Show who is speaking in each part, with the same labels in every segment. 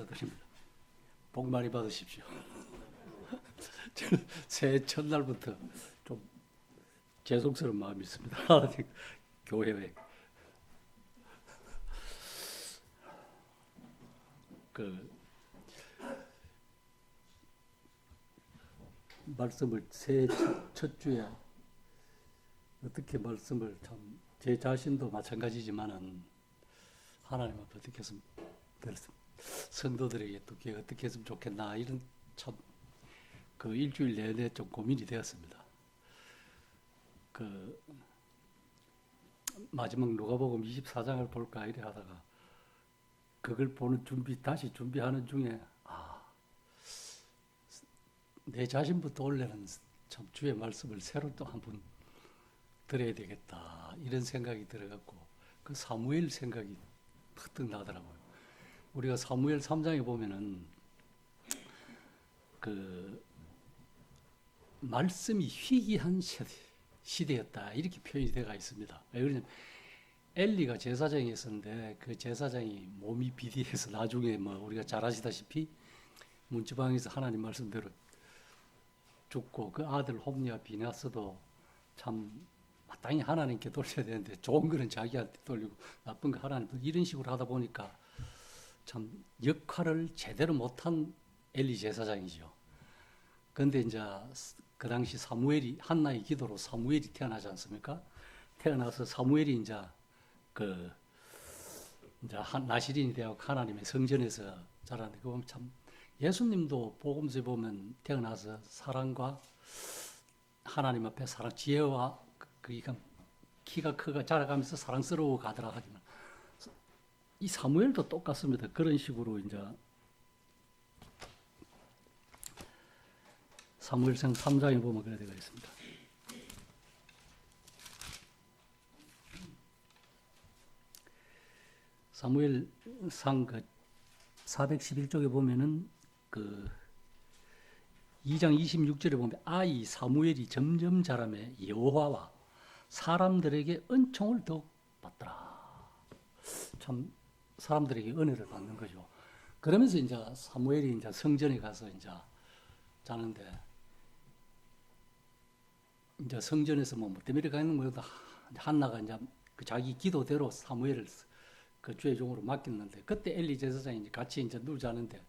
Speaker 1: 드립니다. 복 많이 받으십시오. 새해 첫날부터 좀 죄송스러운 마음이 있습니다. 교회에 그 말씀을 새해 첫 주에 어떻게 말씀을 참 제 자신도 마찬가지지만은 하나님 앞에 어떻게 했으면 성도들에게 어떻게 했으면 좋겠나 이런 참 그 일주일 내내 좀 고민이 되었습니다. 그 마지막 누가복음 24장을 볼까 이래 하다가 그걸 보는 다시 준비하는 중에 내 자신부터 원래는 참 주의 말씀을 새로 또 한 번 들어야 되겠다 이런 생각이 들어갖고 그 사무엘 생각이 팍 나더라고요. 우리가 사무엘 3장에 보면은 그 말씀이 희귀한 시대였다 이렇게 표현이 되어 있습니다. 왜 그러냐면 엘리가 제사장이 있었는데 그 제사장이 몸이 비대해서 나중에 뭐 우리가 잘 아시다시피 문지방에서 하나님 말씀대로 죽고 그 아들 홈리와 비나스도 참 마땅히 하나님께 돌려야 되는데 좋은 거는 자기한테 돌리고 나쁜 거 하나님 이런 식으로 하다 보니까 참 역할을 제대로 못한 엘리 제사장이죠. 그런데 이제 그 당시 사무엘이 한나의 기도로 사무엘이 태어나지 않습니까? 태어나서 사무엘이 이제 나시린이 되어 하나님의 성전에서 자라는데 그거 보면 참 예수님도 복음서에 보면 태어나서 사랑과 하나님 앞에 사랑 지혜와 그러니까 키가 크고 자라가면서 사랑스러워 가더라 하지만 이 사무엘도 똑같습니다. 그런 식으로 이제 사무엘상 3장에 보면 그래 되어 있습니다. 사무엘상 그 411쪽에 보면은 그 2장 26절에 보면 아이 사무엘이 점점 자라매 여호와와 사람들에게 은총을 더욱 받더라. 참 사람들에게 은혜를 받는 거죠. 그러면서 이제 사무엘이 이제 성전에 가서 이제 자는데 이제 성전에서 뭐 때문에 가는 거보다 한나가 이제 그 자기 기도대로 사무엘을 그 주의 종으로 맡겼는데 그때 엘리 제사장이 같이 이제 누자는데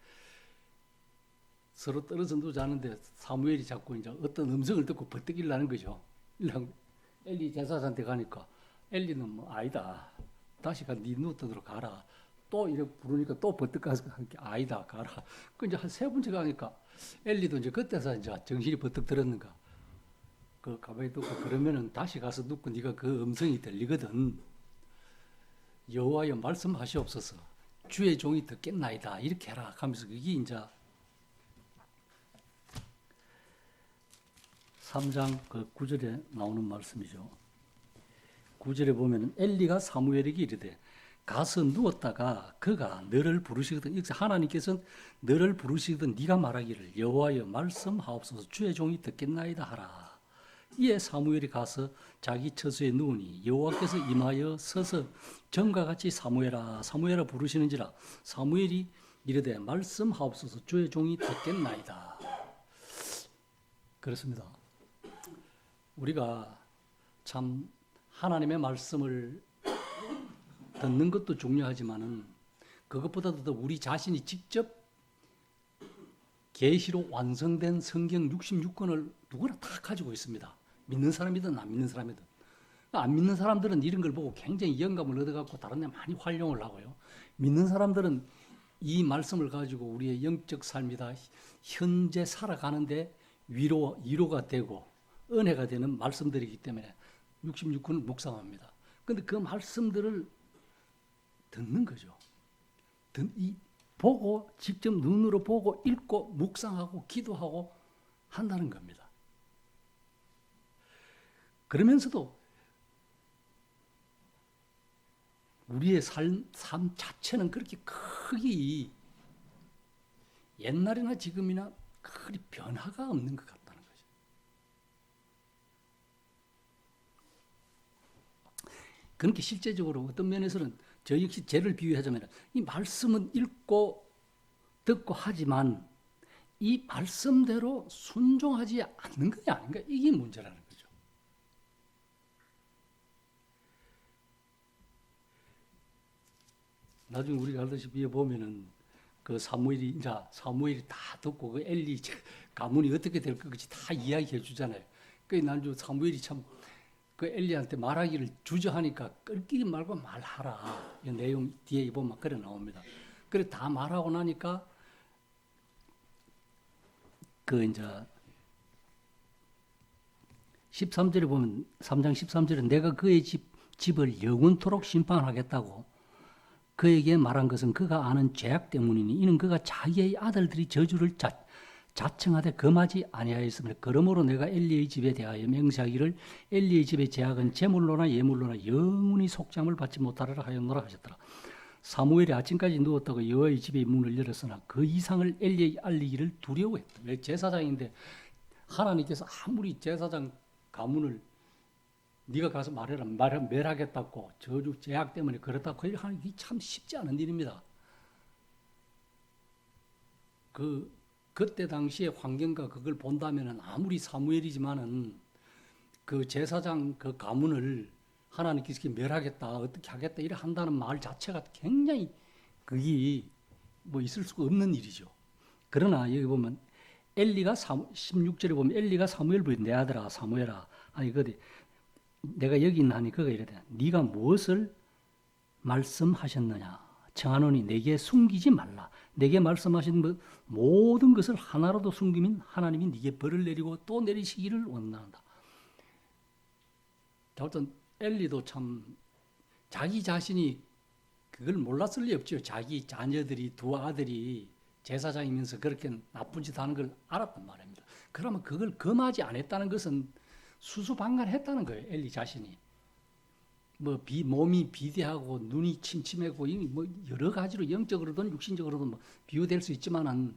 Speaker 1: 서로 떨어져 누자는데 사무엘이 자꾸 이제 어떤 음성을 듣고 버뜩 일나는 거죠. 엘리 제사장한테 가니까 엘리는 뭐 아니다. 다시 네 누더러 가라. 또 이렇게 부르니까 또 버뜩 가서 아니다 가라. 그 이제 한 세 번째 가니까 엘리도 이제 그때서 이제 정신이 버뜩 들었는가. 그 가만히 두고 그러면은 다시 가서 눕고 네가 그 음성이 들리거든. 여호와여 말씀하시옵소서. 주의 종이 듣겠나이다. 이렇게 해라. 하면서 그게 이제 3장 그 9절에 나오는 말씀이죠. 9절에 보면은 엘리가 사무엘에게 이르되 가서 누웠다가 그가 너를 부르시거든. 여기서 하나님께서는 너를 부르시거든 네가 말하기를 여호와여 말씀하옵소서 주의 종이 듣겠나이다 하라. 이에 사무엘이 가서 자기 처소에 누우니 여호와께서 임하여 서서 전과 같이 사무엘아 사무엘아 부르시는지라 사무엘이 이르되 말씀하옵소서 주의 종이 듣겠나이다. 그렇습니다. 우리가 참 하나님의 말씀을 듣는 것도 중요하지만은 그것보다도 더 우리 자신이 직접 계시로 완성된 성경 66권을 누구나 다 가지고 있습니다. 믿는 사람이든 안 믿는 사람이든. 안 믿는 사람들은 이런 걸 보고 굉장히 영감을 얻어갖고 다른 데 많이 활용을 하고요. 믿는 사람들은 이 말씀을 가지고 우리의 영적 삶이다 현재 살아가는데 위로가 되고 은혜가 되는 말씀들이기 때문에 66권을 묵상합니다. 그런데 그 말씀들을 듣는 거죠. 보고 직접 눈으로 보고 읽고 묵상하고 기도하고 한다는 겁니다. 그러면서도 우리의 삶 자체는 그렇게 크게 옛날이나 지금이나 크게 변화가 없는 것 같다는 거죠. 그렇게 실제적으로 어떤 면에서는 저 역시 죄를 비유하자면 이 말씀은 읽고 듣고 하지만 이 말씀대로 순종하지 않는 것이 아닌가? 이게 문제라는 거죠. 나중에 우리가 알다시피 보면은 그 사무엘이 다 듣고 그 엘리 가문이 어떻게 될 것인지 다 이야기해 주잖아요. 그 난주 사무엘이 참 그 엘리한테 말하기를 주저하니까 끌끼리 말고 말하라. 이 내용 뒤에 보면 그래 나옵니다. 그래 다 말하고 나니까 그 이제 13절에 보면 3장 13절에 내가 그의 집을 영원토록 심판하겠다고 그에게 말한 것은 그가 아는 죄악 때문이니 이는 그가 자기의 아들들이 저주를 자청하되 금하지 아니하였으므로 그러므로 내가 엘리의 집에 대하여 맹세하기를 엘리의 집의 죄악은 제물로나 예물로나 영원히 속죄함을 받지 못하리라 하였노라 하셨더라. 사무엘이 아침까지 누웠다고 여호와의 집의 문을 열었으나 그 이상을 엘리에게 알리기를 두려워했다. 왜? 제사장인데 하나님께서 아무리 제사장 가문을 네가 가서 말해라 멸하겠다고 저주 죄악 때문에 그렇다고 하는 게 참 쉽지 않은 일입니다. 그때 당시의 환경과 그걸 본다면은 아무리 사무엘이지만은 그 제사장 그 가문을 하나님께서 멸하겠다 어떻게 하겠다 이래 한다는 말 자체가 굉장히 그게 뭐 있을 수가 없는 일이죠. 그러나 여기 보면 엘리가 16절에 보면 엘리가 사무엘 부인 내 아들아 사무엘아 아니 그래 내가 여기 있나 하니 그가 이래대 네가 무엇을 말씀하셨느냐 청하노니 내게 숨기지 말라 내게 말씀하신 모든 것을 하나라도 숨기면 하나님이 네게 벌을 내리고 또 내리시기를 원한다. 어떤 엘리도 참 자기 자신이 그걸 몰랐을 리 없죠. 자기 자녀들이 두 아들이 제사장이면서 그렇게 나쁜 짓 하는 걸 알았단 말입니다. 그러면 그걸 금하지 않았다는 것은 수수방관했다는 거예요. 엘리 자신이. 몸이 비대하고 눈이 침침하고 뭐 여러 가지로 영적으로든 육신적으로든 뭐 비유될 수 있지만은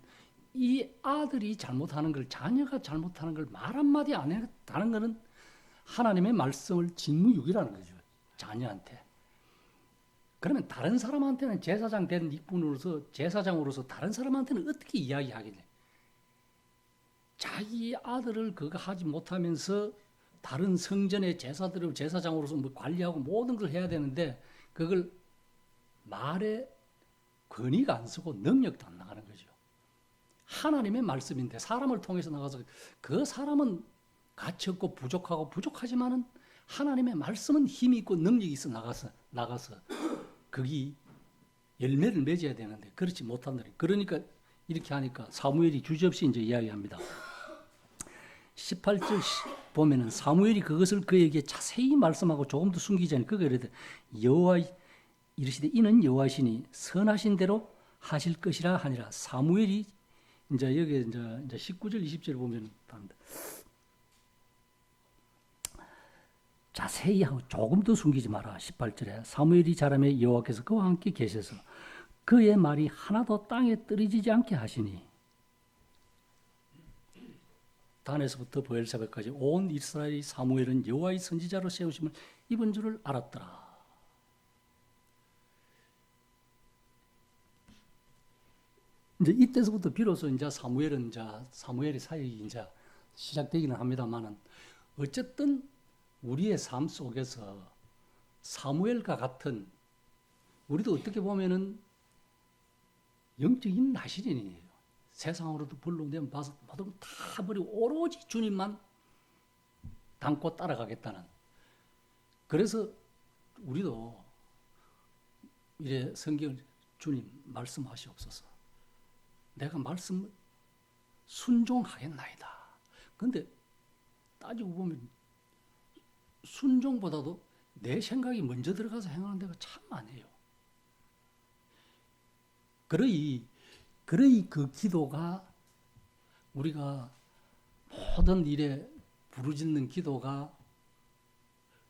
Speaker 1: 이 아들이 잘못하는 걸 자녀가 잘못하는 걸 말 한마디 안 했다는 것은 하나님의 말씀을 직무유기라는 거죠. 자녀한테. 그러면 다른 사람한테는 제사장 된 이분으로서 제사장으로서 다른 사람한테는 어떻게 이야기하겠냐. 자기 아들을 그거 하지 못하면서 다른 성전의 제사장으로서 뭐 관리하고 모든 걸 해야 되는데 그걸 말에 권위가 안 서고 능력도 안 나가는 거죠. 하나님의 말씀인데 사람을 통해서 나가서 그 사람은 가치없고 부족하지만은 하나님의 말씀은 힘이 있고 능력이 있어 나가서 거기 열매를 맺어야 되는데 그렇지 못한다. 그러니까 이렇게 하니까 사무엘이 주저없이 이제 이야기합니다. 18절 보면은 사무엘이 그것을 그에게 자세히 말씀하고 조금 더 숨기지 않고 그가 이르되 여호와 이르시되 이는 여호와시니 선하신 대로 하실 것이라 하니라. 사무엘이 이제 여기 이제 19절 20절 보면 답니다. 자세히 하고 조금 더 숨기지 마라. 18절에 사무엘이 자라매 여호와께서 그와 함께 계셔서 그의 말이 하나도 땅에 떨어지지 않게 하시니 단에서부터 브엘세바까지 온 이스라엘이 사무엘은 여호와의 선지자로 세우심을 입은 줄을 알았더라. 이제 이때서부터 비로소 이제 사무엘의 사역이 이제 시작되기는 합니다만은 어쨌든 우리의 삶 속에서 사무엘과 같은 우리도 어떻게 보면은 영적인 나시린이에요. 세상으로도 불러내면 받으면 다 버리고 오로지 주님만 담고 따라가겠다는. 그래서 우리도 이래 성경을 주님 말씀하시옵소서. 내가 말씀 순종하겠나이다. 그런데 따지고 보면 순종보다도 내 생각이 먼저 들어가서 행하는 데가 참 많아요. 그러이 그 기도가 우리가 모든 일에 부르짖는 기도가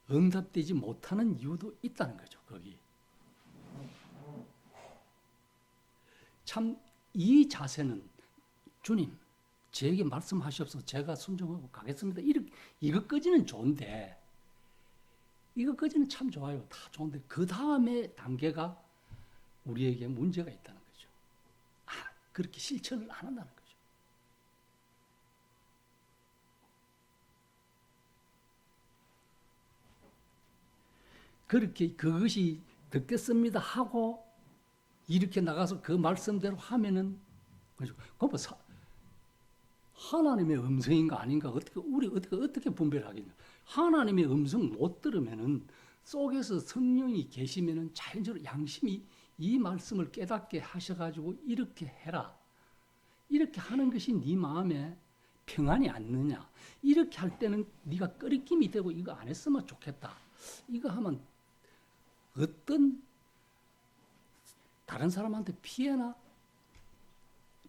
Speaker 1: 응답되지 못하는 이유도 있다는 거죠. 거기 참 이 자세는 주님 저에게 말씀하시옵소서 제가 순종하고 가겠습니다. 이것까지는 좋은데 이것까지는 참 좋아요. 다 좋은데 그 다음에 단계가 우리에게 문제가 있다는 거죠. 그렇게 실천을 안 한다는 거죠. 그렇게 그것이 듣겠습니다 하고 이렇게 나가서 그 말씀대로 하면은 그뭐 하나님의 음성인가 아닌가 우리 어떻게 분별하겠냐? 하나님의 음성 못 들으면은 속에서 성령이 계시면은 자연적으로 양심이 이 말씀을 깨닫게 하셔가지고 이렇게 해라. 이렇게 하는 것이 네 마음에 평안이 않느냐? 이렇게 할 때는 네가 꺼리낌이 되고 이거 안 했으면 좋겠다. 이거 하면 어떤 다른 사람한테 피해나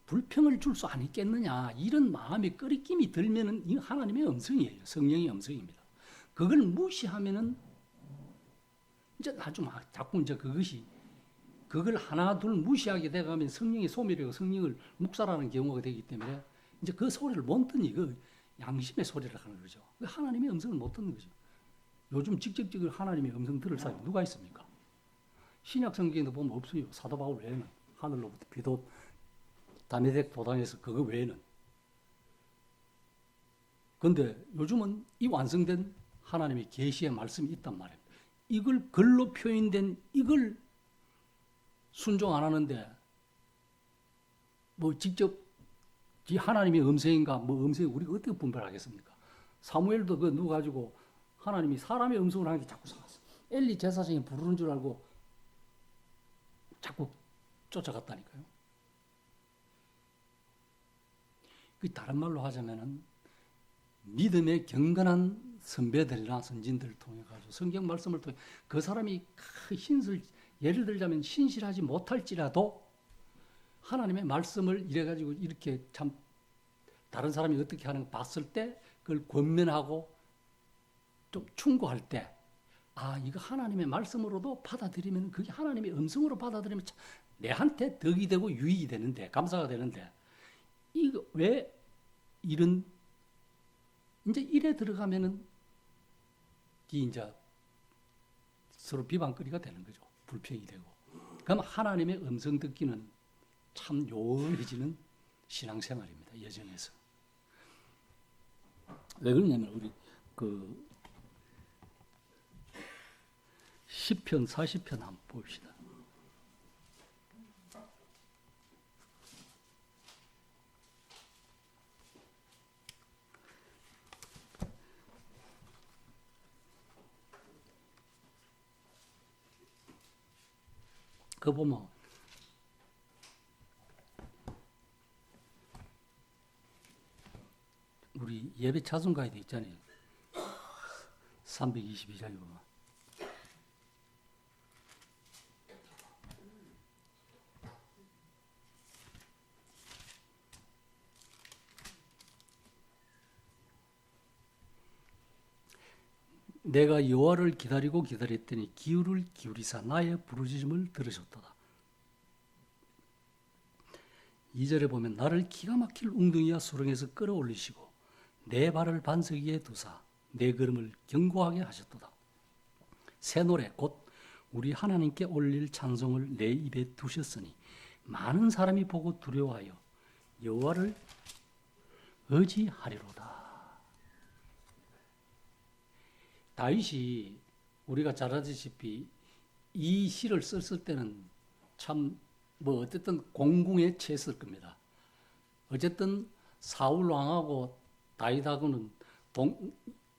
Speaker 1: 불평을 줄 수 아니겠느냐 이런 마음의 꺼리낌이 들면은 이 하나님의 음성이에요. 성령의 음성입니다. 그걸 무시하면은 이제 나중 자꾸 이제 그걸 하나 둘 무시하게 되가면 성령의 소멸이고 성령을 묵살하는 경우가 되기 때문에 이제 그 소리를 못 듣니 그 양심의 소리를 하는 거죠. 하나님의 음성을 못 듣는 거죠. 요즘 직접적으로 하나님의 음성 들을 사람이 누가 있습니까? 신약 성경에도 보면 없어요. 사도 바울 외에는 하늘로부터 비도 다메섹 도당에서 그거 외에는. 그런데 요즘은 이 완성된 하나님의 계시의 말씀이 있단 말입니다. 이걸 글로 표현된 이걸 순종 안 하는데 뭐 직접 이 하나님의 음성인가 뭐 음성이 우리가 어떻게 분별하겠습니까? 사무엘도 그 누구 가지고 하나님이 사람의 음성을 하는 게 자꾸 살았어. 엘리 제사장이 부르는 줄 알고 자꾸 쫓아갔다니까요. 그 다른 말로 하자면은 믿음의 경건한 선배들이나 선진들을 통해 가지고 성경 말씀을 통해 그 사람이 예를 들자면 신실하지 못할지라도 하나님의 말씀을 이래 가지고 이렇게 참 다른 사람이 어떻게 하는 거 봤을 때 그걸 권면하고 좀 충고할 때 이거 하나님의 말씀으로도 받아들이면 그게 하나님의 음성으로 받아들이면 참 내한테 덕이 되고 유익이 되는데 감사가 되는데 이거 왜 이런 이제 이래 들어가면은 이제 서로 비방거리가 되는 거죠. 불평이 되고. 그럼 하나님의 음성 듣기는 참 요원해지는 신앙생활입니다. 예전에서. 왜 그러냐면 우리 그 시편 40편 한번 봅시다. 그 보면 우리 예배 차순 가이드 있잖아요. 322장에 보면 내가 여호와를 기다리고 기다렸더니 귀를 기울이사 나의 부르짖음을 들으셨도다. 2절에 보면 나를 기가 막힐 웅덩이와 수렁에서 끌어올리시고 내 발을 반석 위에 두사 내 걸음을 견고하게 하셨도다. 새 노래 곧 우리 하나님께 올릴 찬송을 내 입에 두셨으니 많은 사람이 보고 두려워하여 여호와를 의지하리로다. 다윗이 우리가 잘 아시다시피 이 시를 썼을 때는 참 뭐 어쨌든 공궁에 처했을 겁니다. 어쨌든 사울 왕하고 다윗하고는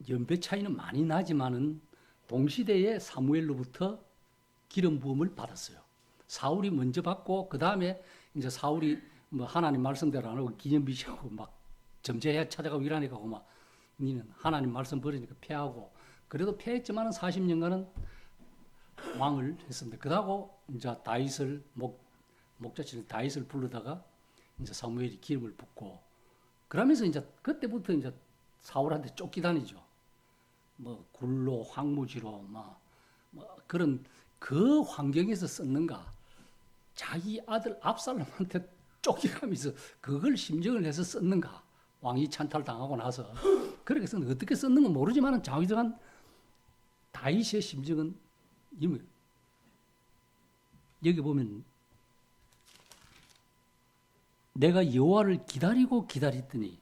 Speaker 1: 연배 차이는 많이 나지만은 동시대에 사무엘로부터 기름 부음을 받았어요. 사울이 먼저 받고 그 다음에 이제 사울이 뭐 하나님 말씀대로 안 하고 기념비시하고 막 점제해 찾아가고 이러니까 막 니는 하나님 말씀 버리니까 패하고 그래도 패했지만은 40년간은 왕을 했습니다. 그러고 이제 다윗을 목자치는 다윗을 부르다가 이제 사무엘이 기름을 붓고 그러면서 이제 그때부터 이제 사울한테 쫓기다니죠. 뭐 굴로 황무지로 뭐 그런 그 환경에서 썼는가 자기 아들 압살롬한테 쫓겨가면서 그걸 심정을 해서 썼는가 왕이 찬탈당하고 나서 그렇게 썼는데 어떻게 썼는가 모르지만 자기들한 다윗의 심정은 여기 보면 내가 여호와를 기다리고 기다렸더니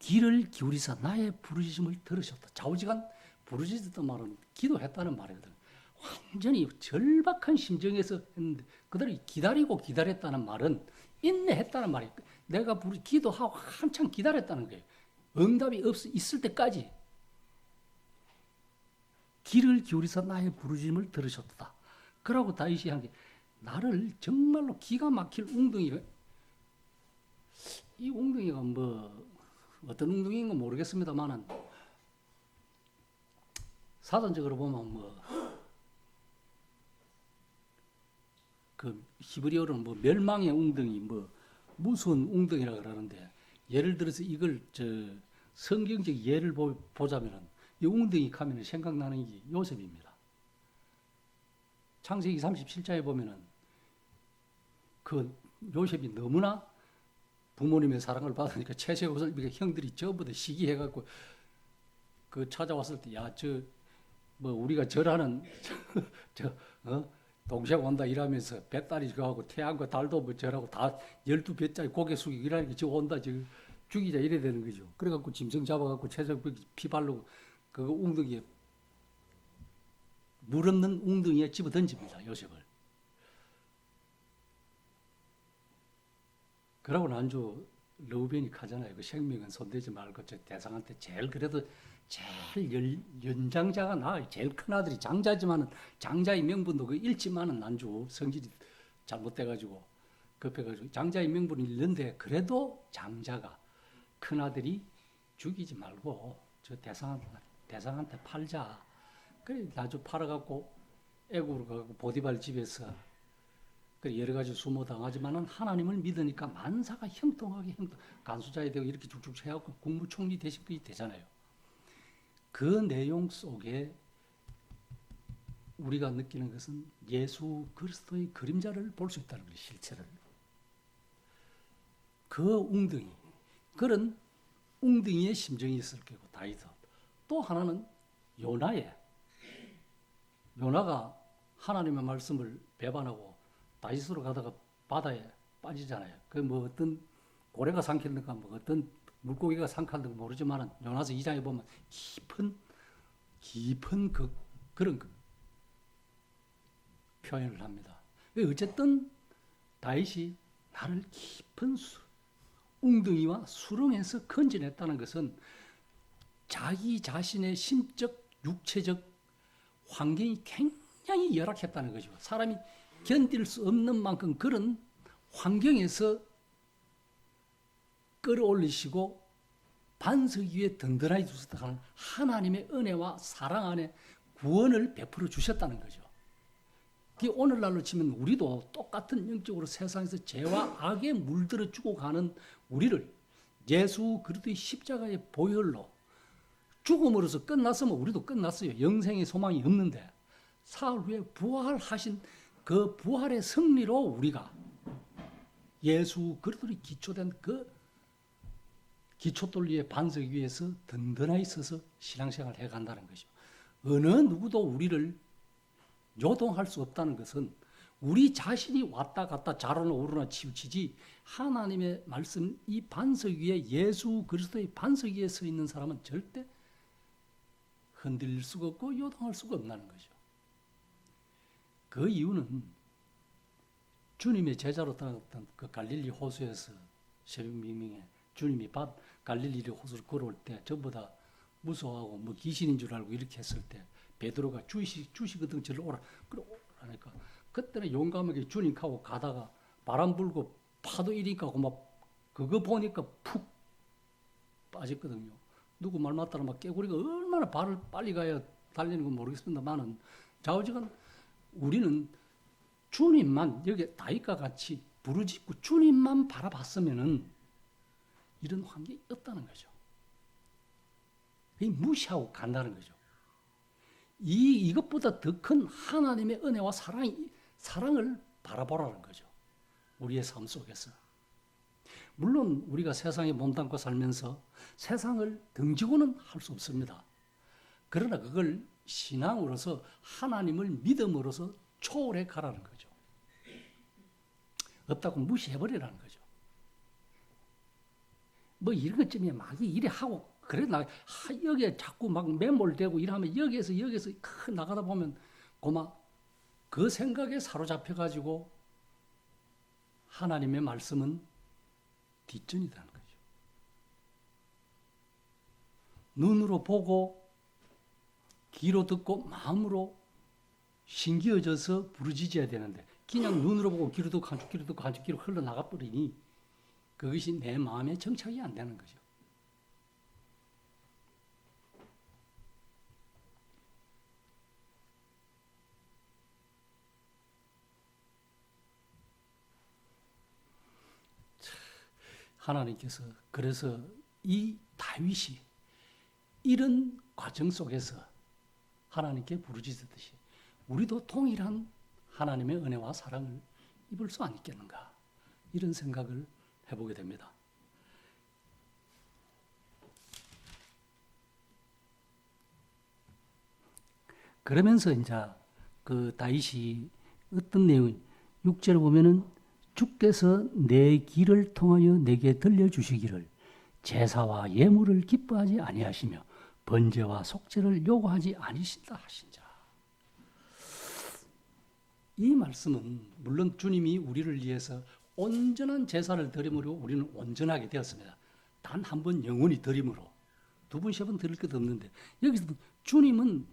Speaker 1: 귀를 기울이사 나의 부르짖음을 들으셨다. 좌우지간 부르짖었던 말은 기도했다는 말이거든. 완전히 절박한 심정에서 했는데 그들이 기다리고 기다렸다는 말은 인내했다는 말이에요. 내가 기도하고 한참 기다렸다는 거예요. 응답이 있을 때까지 귀를 기울이사 나의 부르짖음을 들으셨다. 그러고 다윗이 한 게 나를 정말로 기가 막힐 웅덩이가, 이 웅덩이가 뭐 어떤 웅덩이인가 모르겠습니다만은 사전적으로 보면 뭐 그 히브리어로는 뭐 멸망의 웅덩이, 뭐 무서운 웅덩이라 그러는데, 예를 들어서 이걸 성경적 예를 보자면은 이 웅덩이 가면 생각나는 게 요셉입니다. 창세기 37장에 보면은 그 요셉이 너무나 부모님의 사랑을 받으니까 채색 옷을 입으니까 형들이 전부 다 시기해갖고 그 찾아왔을 때, 야, 뭐 우리가 절하는 동생 온다 이러면서 배딸이 저하고 태양과 달도 뭐 절하고 다 12배짜리 고개 숙이고 이러니까 저 온다 저 죽이자 이래야 되는 거죠. 그래갖고 짐승 잡아갖고 채색 피 바르고 그거 웅덩이에, 물 없는 웅덩이에 집어 던집니다, 요셉을. 그러고 난주 르우벤이 가잖아요. 그 생명은 손대지 말고 저 대상한테 제일 그래도 제일 연장자가 제일 큰 아들이 장자지만은 장자의 명분도 그 잃지만은 난주 성질이 잘못돼가지고 급해가지고 장자의 명분을 잃는데 그래도 장자가 큰 아들이 죽이지 말고 저 대상한테 팔자. 그래 나주 팔아갖고 애국으로 가고 보디발 집에서 여러 가지 수모 당하지만은 하나님을 믿으니까 만사가 형통하게 간수자이 되고 이렇게 쭉쭉 해갖고 국무총리 되신 분이 되잖아요. 그 내용 속에 우리가 느끼는 것은 예수 그리스도의 그림자를 볼 수 있다는 거예요, 실체를. 그 웅덩이, 그런 웅덩이의 심정이 있을 거고 다윗은. 또 하나는 요나가 하나님의 말씀을 배반하고 다윗으로 가다가 바다에 빠지잖아요. 그 뭐 어떤 고래가 삼켰는가 뭐 어떤 물고기가 삼켰는가 모르지만은 요나서 2장에 보면 깊은 그런 표현을 합니다. 어쨌든 다윗이 나를 깊은 웅덩이와 수렁에서 건져냈다는 것은 자기 자신의 심적, 육체적 환경이 굉장히 열악했다는 거죠. 사람이 견딜 수 없는 만큼 그런 환경에서 끌어올리시고 반석 위에 든든하게 두셨다는 하나님의 은혜와 사랑 안에 구원을 베풀어 주셨다는 거죠. 오늘날로 치면 우리도 똑같은 영적으로 세상에서 죄와 악에 물들어 주고 가는 우리를 예수 그리스도의 십자가의 보혈로 죽음으로써 끝났으면 우리도 끝났어요. 영생의 소망이 없는데 사흘 후에 부활하신 그 부활의 승리로 우리가 예수 그리스도의 기초된 그 기초돌 위의 반석 위에서 든든하게 서서 신앙생활을 해간다는 것이죠. 어느 누구도 우리를 요동할 수 없다는 것은 우리 자신이 왔다 갔다 자로나 오르나 치우치지 하나님의 말씀 이 반석 위에 예수 그리스도의 반석 위에 서 있는 사람은 절대 흔들릴 수가 없고 요동할 수가 없다는 거죠. 그 이유는 주님의 제자로 따랐던 그 갈릴리 호수에서 새벽 미명에 주님이 갈릴리 호수를 걸어올 때 전부 다 무서워하고 뭐 귀신인 줄 알고 이렇게 했을 때 베드로가 주시거든 저를 오라. 그래 오라니까 그때는 용감하게 주님하고 가다가 바람 불고 파도 이리니까 막 그거 보니까 푹 빠졌거든요. 누구 말 맞다라 막 깨구리가 얼마나 발을 빨리 가야 달리는 건 모르겠습니다만은 좌우지간 우리는 주님만 여기 다윗과 같이 부르짖고 주님만 바라봤으면은 이런 환경이 없다는 거죠. 무시하고 간다는 거죠. 이것보다 더 큰 하나님의 은혜와 사랑을 바라보라는 거죠. 우리의 삶 속에서. 물론 우리가 세상에 몸담고 살면서 세상을 등지고는 할 수 없습니다. 그러나 그걸 신앙으로서 하나님을 믿음으로서 초월해 가라는 거죠. 없다고 무시해버리라는 거죠. 뭐 이런 것쯤에 막 이래 하고 그래 나 여기에 자꾸 막 매몰되고 이러면 여기에서 크 나가다 보면 고마 그 생각에 사로잡혀 가지고 하나님의 말씀은 뒷전이 되는 거죠. 눈으로 보고 귀로 듣고 마음으로 신기어져서 부르짖어야 되는데 그냥 눈으로 보고 귀로 듣고 한쪽 귀로 듣고 한쪽 귀로 흘러나가 버리니 그것이 내 마음에 정착이 안 되는 거죠. 하나님께서 그래서 이 다윗이 이런 과정 속에서 하나님께 부르짖듯이 우리도 동일한 하나님의 은혜와 사랑을 입을 수 아니겠는가 이런 생각을 해보게 됩니다. 그러면서 이제 그 다윗이 어떤 내용 6절을 보면은 주께서 내 길을 통하여 내게 들려주시기를 제사와 예물을 기뻐하지 아니하시며 번제와 속죄를 요구하지 아니신다 하신자. 이 말씀은 물론 주님이 우리를 위해서 온전한 제사를 드림으로 우리는 온전하게 되었습니다. 단 한 번 영원히 드림으로 두 번, 세 번 드릴 것 없는데 여기서 주님은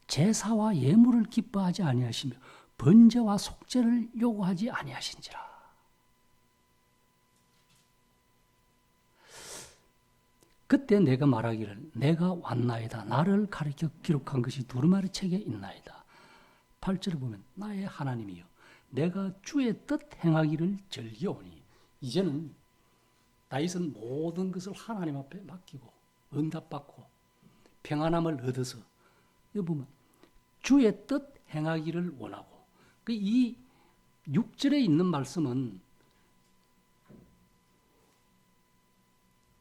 Speaker 1: 제사와 예물을 기뻐하지 아니하시며 번제와 속죄를 요구하지 아니하신지라. 그때 내가 말하기를 내가 왔나이다. 나를 가리켜 기록한 것이 두루마리 책에 있나이다. 8절을 보면 나의 하나님이여 내가 주의 뜻 행하기를 즐겨오니 이제는 다윗은 모든 것을 하나님 앞에 맡기고 응답받고 평안함을 얻어서 여기 보면 주의 뜻 행하기를 원하고 이 6절에 있는 말씀은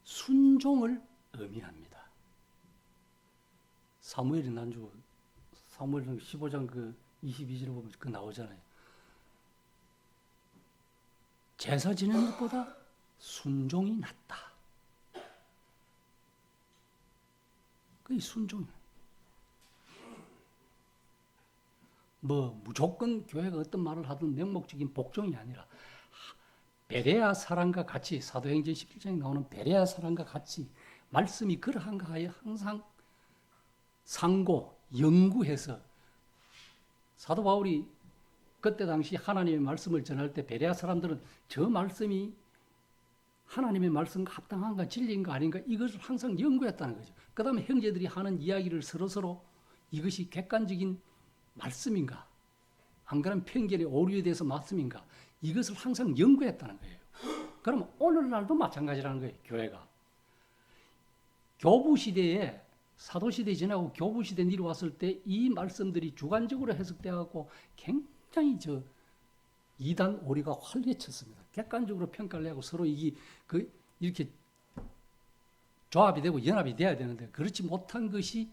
Speaker 1: 순종을 의미합니다. 사무엘이 난주 사무엘상 15장 그 22절을 보면 그 나오잖아요. 제사 지내는 것보다 순종이 낫다. 그게 순종이에요. 뭐 무조건 교회가 어떤 말을 하든 명목적인 복종이 아니라 베레아 사람과 같이 사도행전 17장에 나오는 베레아 사람과 같이 말씀이 그러한가 하여 항상 상고 연구해서 사도 바울이 그때 당시 하나님의 말씀을 전할 때 베레아 사람들은 저 말씀이 하나님의 말씀과 합당한가 진리인가 아닌가 이것을 항상 연구했다는 거죠. 그 다음에 형제들이 하는 이야기를 서로서로 이것이 객관적인 말씀인가 안 그러면 편견의 오류에 대해서 말씀인가 이것을 항상 연구했다는 거예요. 그러면 오늘날도 마찬가지라는 거예요. 교회가 교부시대에 사도시대 지나고 교부시대 내려왔을 때 이 말씀들이 주관적으로 해석되어갖고 굉장히 이단 오리가 활개쳤습니다. 객관적으로 평가를 하고 서로 이렇게 조합이 되고 연합이 돼야 되는데 그렇지 못한 것이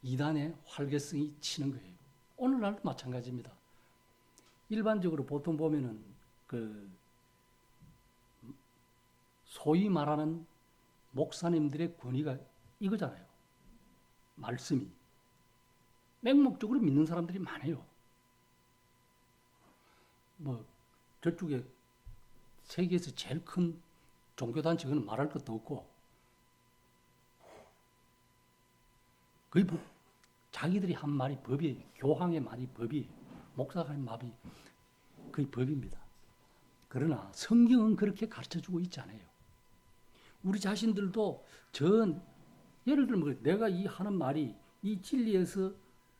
Speaker 1: 이단의 활개성이 치는 거예요. 오늘날도 마찬가지입니다. 일반적으로 보통 보면은 소위 말하는 목사님들의 권위가 이거잖아요. 말씀이 맹목적으로 믿는 사람들이 많아요. 뭐 저쪽에 세계에서 제일 큰 종교단체는 말할 것도 없고 거의 자기들이 한 말이 법이에요. 교황의 말이 법이에요. 목사가 한 말이 거의 법입니다. 그러나 성경은 그렇게 가르쳐주고 있지 않아요. 우리 자신들도 예를 들면 내가 이 하는 말이 이 진리에서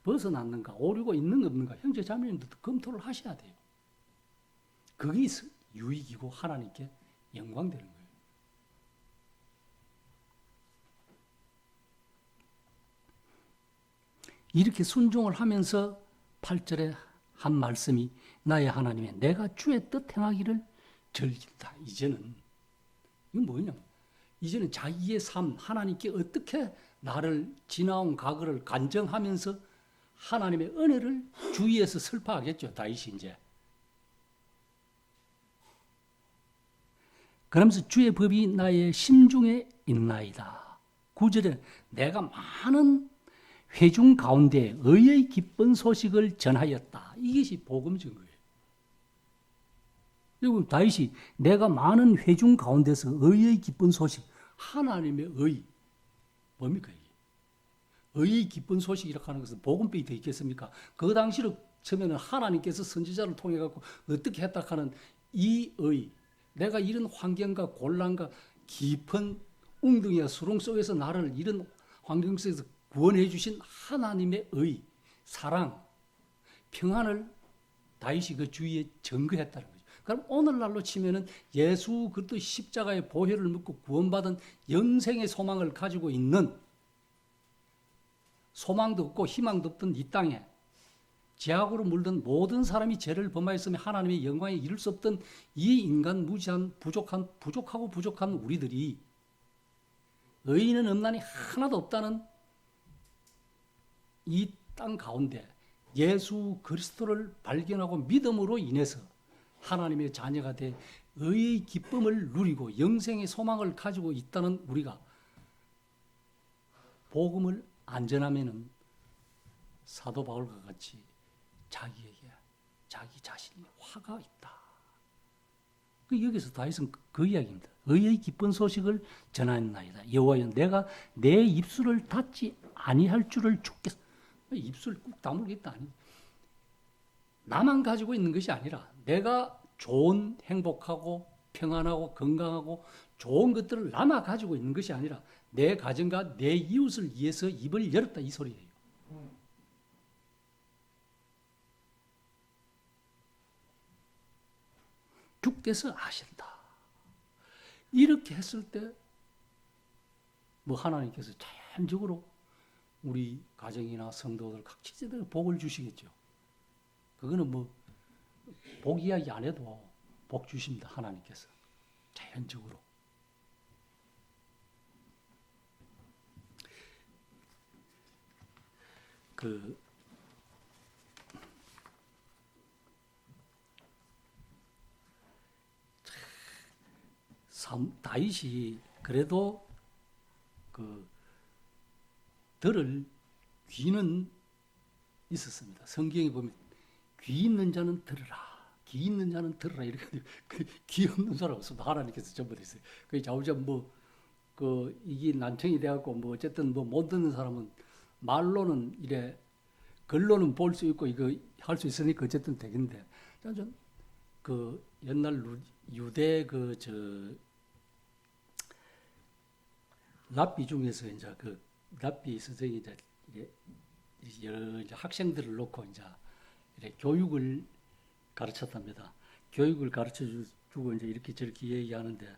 Speaker 1: 벗어났는가 오류가 있는가 없는가 형제 자매님들도 검토를 하셔야 돼요. 그게 유익이고 하나님께 영광되는 거예요. 이렇게 순종을 하면서 8절에 한 말씀이 나의 하나님의 내가 주의 뜻 행하기를 즐긴다. 이제는 이건 뭐냐면 이제는 자기의 삶 하나님께 어떻게 나를 지나온 과거를 간정하면서 하나님의 은혜를 주위에서 설파하겠죠. 다윗이 이제 그러면서 주의 법이 나의 심중에 있나이다. 9절에 내가 많은 회중 가운데 의의 기쁜 소식을 전하였다. 이것이 복음 증거예요. 여러분 다윗이 내가 많은 회중 가운데서 의의 기쁜 소식, 하나님의 의, 뭡니까 이게? 의의 기쁜 소식이라고 하는 것은 복음병이 더 있겠습니까? 그 당시로 처음에는 하나님께서 선지자를 통해 갖고 어떻게 했다 하는 이 의, 내가 이런 환경과 곤란과 깊은 웅덩이와 수렁 속에서 나를 이런 환경 속에서 구원해 주신 하나님의 의, 사랑, 평안을 다윗이 그 주위에 증거했다는 거죠. 그럼 오늘날로 치면은 예수 그리스도 십자가의 보혈을 믿고 구원받은 영생의 소망을 가지고 있는, 소망도 없고 희망도 없던 이 땅에 죄악으로 물든 모든 사람이 죄를 범하였으며 하나님의 영광에 이를 수 없던 이 인간 무지한 부족한 우리들이 의인은 없나니 하나도 없다는 이 땅 가운데 예수 그리스도를 발견하고 믿음으로 인해서 하나님의 자녀가 돼 의의 기쁨을 누리고 영생의 소망을 가지고 있다는 우리가 복음을 안 전하면은 사도 바울과 같이 자기에게 자기 자신이 화가 있다. 여기서 다윗은 그 이야기입니다. 의의 기쁜 소식을 전하였나이다. 여호와여 내가 내 입술을 닫지 아니할 줄을 주께서. 입술 꾹 다물겠다 아니. 나만 가지고 있는 것이 아니라 내가 좋은 행복하고 평안하고 건강하고 좋은 것들을 나만 가지고 있는 것이 아니라 내 가정과 내 이웃을 위해서 입을 열었다 이 소리예요. 주께서 아신다. 이렇게 했을 때 뭐 하나님께서 자연적으로 우리 가정이나 성도들 각지대로 복을 주시겠죠. 그거는 뭐 복 이야기 안 해도 복 주십니다. 하나님께서 자연적으로. 다윗이 그래도 들을 귀는 있었습니다. 성경에 보면 귀 있는 자는 들으라, 귀 있는 자는 들으라 이렇게 귀 없는 사람 없습니다. 하나님께서 전부 됐어요. 그 자우전 이게 난청이 돼갖고 어쨌든 못 듣는 사람은 말로는 이래 글로는 볼 수 있고 이거 할 수 있으니까 어쨌든 되겠는데, 전 옛날 유대 랍비 중에서 이제 랍비 선생이 이제 여러 이제 학생들을 놓고 이제 교육을 가르쳤답니다. 교육을 가르쳐 주고 이제 이렇게 저렇게 얘기하는데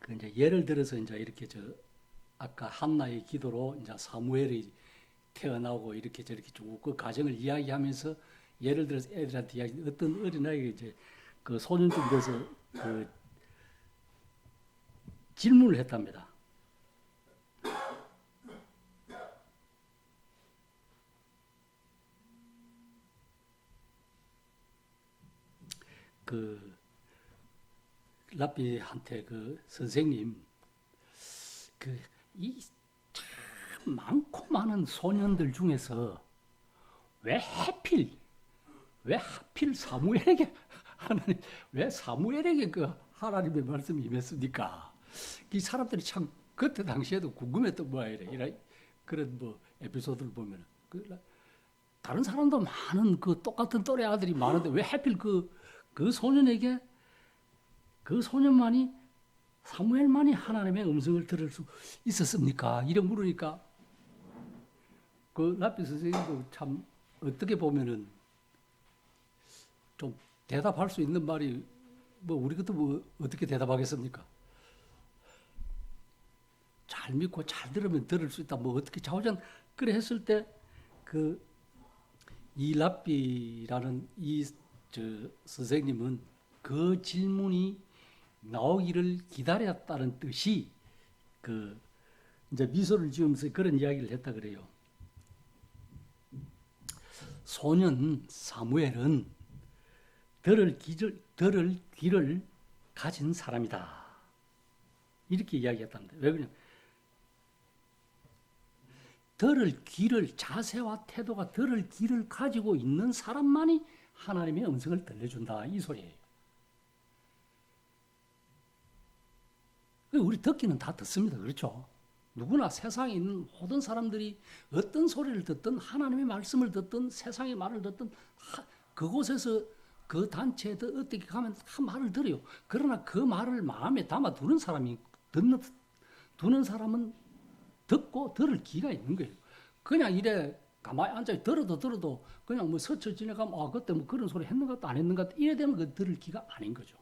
Speaker 1: 이제 예를 들어서 이제 이렇게 아까 한나의 기도로 이제 사무엘이 태어나고 이렇게 저렇게 쭉 그 과정을 이야기하면서 예를 들어서 애들한테 이야기, 어떤 어린아이가 이제 소년쯤 돼서 질문을 했답니다. 랍비한테 선생님, 이 참 많고 많은 소년들 중에서 왜 하필 사무엘에게 하나님, 왜 사무엘에게 하나님의 말씀이 임했습니까? 이 사람들이 참 그때 당시에도 궁금했던 모양이래. 이런 그런 에피소드를 보면 다른 사람도 많은 똑같은 또래 아들이 많은데 왜 하필 그 소년에게 그 소년만이 사무엘만이 하나님의 음성을 들을 수 있었습니까? 이런 물으니까 랍비 선생님도 참 어떻게 보면은 좀 대답할 수 있는 말이 우리 것도 어떻게 대답하겠습니까? 잘 믿고 잘 들으면 들을 수 있다. 어떻게 좌우전 그래 했을 때 이 랍비라는 이 선생님은 그 질문이 나오기를 기다렸다는 뜻이 이제 미소를 지으면서 그런 이야기를 했다 그래요. 소년 사무엘은 들을 귀를 가진 사람이다. 이렇게 이야기했답니다. 왜 그러냐면 들을 귀를, 자세와 태도가 들을 귀를 가지고 있는 사람만이 하나님의 음성을 들려준다. 이 소리예요. 우리 듣기는 다 듣습니다. 그렇죠? 누구나 세상에 있는 모든 사람들이 어떤 소리를 듣든 하나님의 말씀을 듣든 세상의 말을 듣든 그곳에서 그 단체에 어떻게 가면 다 말을 들어요. 그러나 그 말을 마음에 담아 두는 사람은 듣고 들을 귀가 있는 거예요. 그냥 이래 가만히 앉아 들어도 그냥 뭐 스쳐 지나가면 그때 뭐 그런 소리 했는 것도 안 했는 것 같다. 이래 되면 그 들을 귀가 아닌 거죠.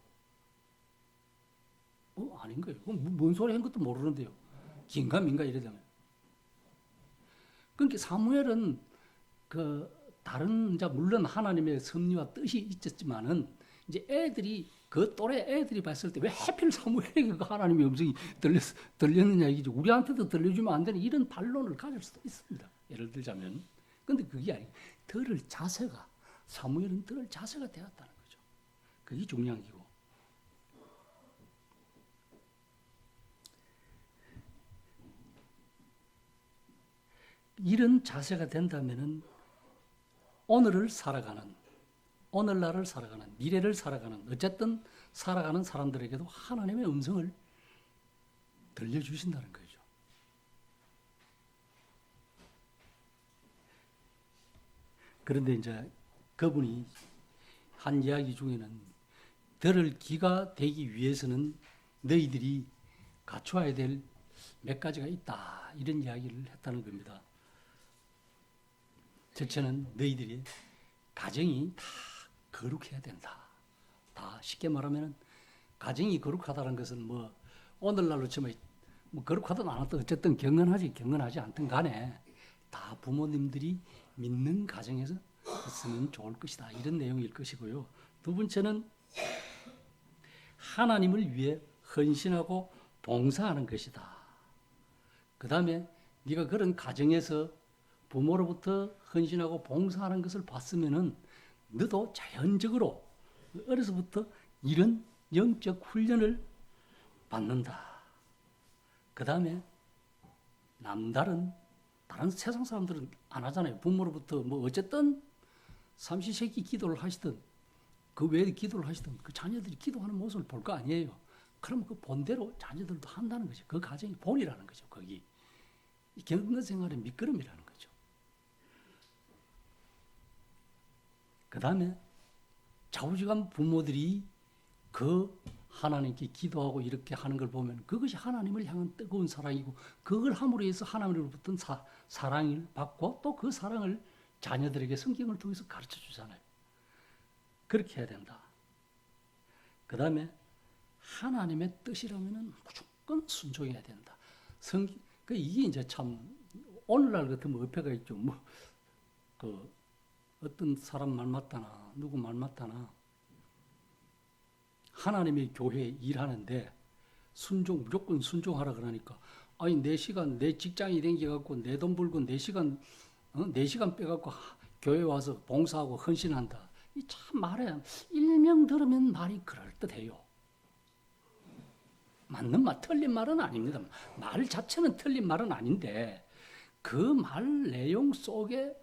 Speaker 1: 아닌 거예요. 그럼 뭔 소리 한 것도 모르는데요. 긴가민가 이래 되면. 그러니까 사무엘은 다른 이제 물론 하나님의 섭리와 뜻이 있었지만은 이제 애들이 그 또래 애들이 봤을 때 왜 하필 사무엘에게 그 하나님의 음성이 들렸느냐 이게 우리한테도 들려주면 안 되는 이런 반론을 가질 수도 있습니다. 예를 들자면. 근데 그게 아니고 들을 자세가 사무엘은 들을 자세가 되었다는 거죠. 그게 중요한 거고. 이런 자세가 된다면은 오늘날을 살아가는, 미래를 살아가는, 어쨌든 살아가는 사람들에게도 하나님의 음성을 들려주신다는 거죠. 그런데 이제 그분이 한 이야기 중에는 들을 귀가 되기 위해서는 너희들이 갖춰야 될 몇 가지가 있다. 이런 이야기를 했다는 겁니다. 첫째는 너희들이 가정이 다 거룩해야 된다. 다 쉽게 말하면 가정이 거룩하다는 것은 뭐 오늘날로 치면 뭐 거룩하든 안 하든 어쨌든 경건하지 않든 간에 다 부모님들이 믿는 가정에서 있으면 좋을 것이다. 이런 내용일 것이고요. 두 번째는 하나님을 위해 헌신하고 봉사하는 것이다. 그 다음에 네가 그런 가정에서 부모로부터 헌신하고 봉사하는 것을 봤으면은 너도 자연적으로 어려서부터 이런 영적 훈련을 받는다. 그 다음에 남다른 다른 세상 사람들은 안 하잖아요. 부모로부터 뭐 어쨌든 삼시세끼 기도를 하시든 그 외에 기도를 하시든 그 자녀들이 기도하는 모습을 볼 거 아니에요. 그럼 그 본대로 자녀들도 한다는 거죠. 그 가정이 본이라는 거죠. 거기 경건 생활의 밑거름이라는 거죠. 그 다음에 좌우지간 부모들이 그 하나님께 기도하고 이렇게 하는 걸 보면 그것이 하나님을 향한 뜨거운 사랑이고 그걸 함으로 해서 하나님으로부터 사랑을 받고 또 그 사랑을 자녀들에게 성경을 통해서 가르쳐 주잖아요. 그렇게 해야 된다. 그 다음에 하나님의 뜻이라면 무조건 순종해야 된다. 이게 이제 참 오늘날 같으면 어폐가 있죠. 어떤 사람 말 맞다나 누구 말 맞다나 하나님의 교회에 일하는데 무조건 순종하라 그러니까 아니 내 시간 내 직장이 댕겨갖고 내 돈 벌고 내 시간 빼갖고 교회 와서 봉사하고 헌신한다. 이 참 말해 일명 들으면 말이 그럴듯해요. 맞는 말 틀린 말은 아닙니다. 말 자체는 틀린 말은 아닌데 그 말 내용 속에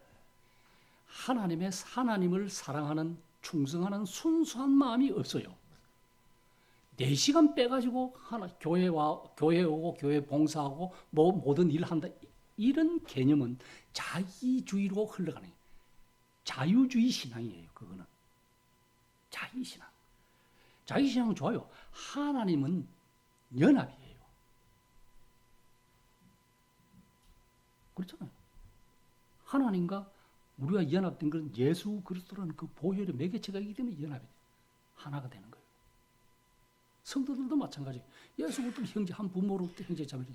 Speaker 1: 하나님을 사랑하는 충성하는 순수한 마음이 없어요. 4시간 빼가지고 교회 오고 교회 봉사하고 뭐 모든 일을 한다. 이런 개념은 자기주의로 흘러가는 거예요. 자유주의 신앙이에요. 그거는 자기신앙. 자기신앙은 좋아요. 하나님은 연합이에요. 그렇잖아요. 하나님과 우리가 연합된 것은 예수 그리스도라는 그 보혈의 매개체가 있기 때문에 연합이 하나가 되는 거예요. 성도들도 마찬가지예요. 예수부터 형제, 한 부모로부터 형제 자매들.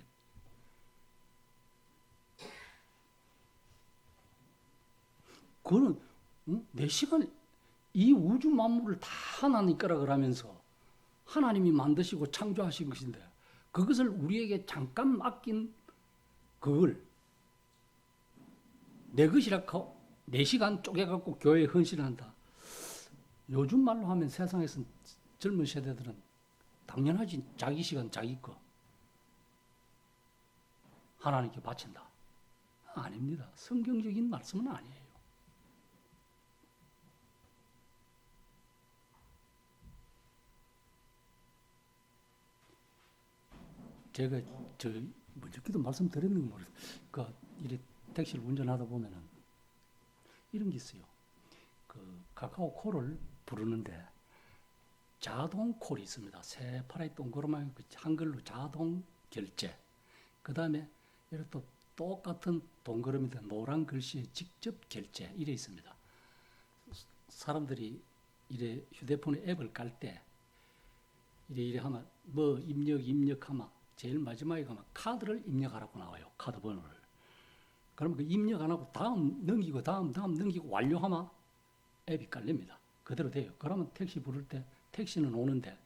Speaker 1: 그거는 4시간 이 우주 만물을 다 하나님께라 그러면서 하나님이 만드시고 창조하신 것인데 그것을 우리에게 잠깐 맡긴 그걸 내 것이라고 4시간 쪼개갖고 교회에 헌신한다. 요즘 말로 하면 세상에서 젊은 세대들은 당연하지. 자기 시간 자기 거 하나님께 바친다. 아닙니다. 성경적인 말씀은 아니에요. 제가 저번에도 말씀드렸는지 모르겠어요. 이래 택시를 운전하다 보면은 이런 게 있어요. 카카오 콜을 부르는데 자동 콜이 있습니다. 새파랗게 동그라미 한글로 자동 결제. 그 다음에 이렇게 또 똑같은 동그라미인데 노란 글씨에 직접 결제 이래 있습니다. 사람들이 이래 휴대폰에 앱을 깔 때 이래 하면 뭐 입력하면 제일 마지막에 가면 카드를 입력하라고 나와요. 카드 번호를. 그러면 그 입력 안 하고 다음 넘기고 다음 넘기고 완료하면 앱이 깔립니다. 그대로 돼요. 그러면 택시 부를 때 택시는 오는데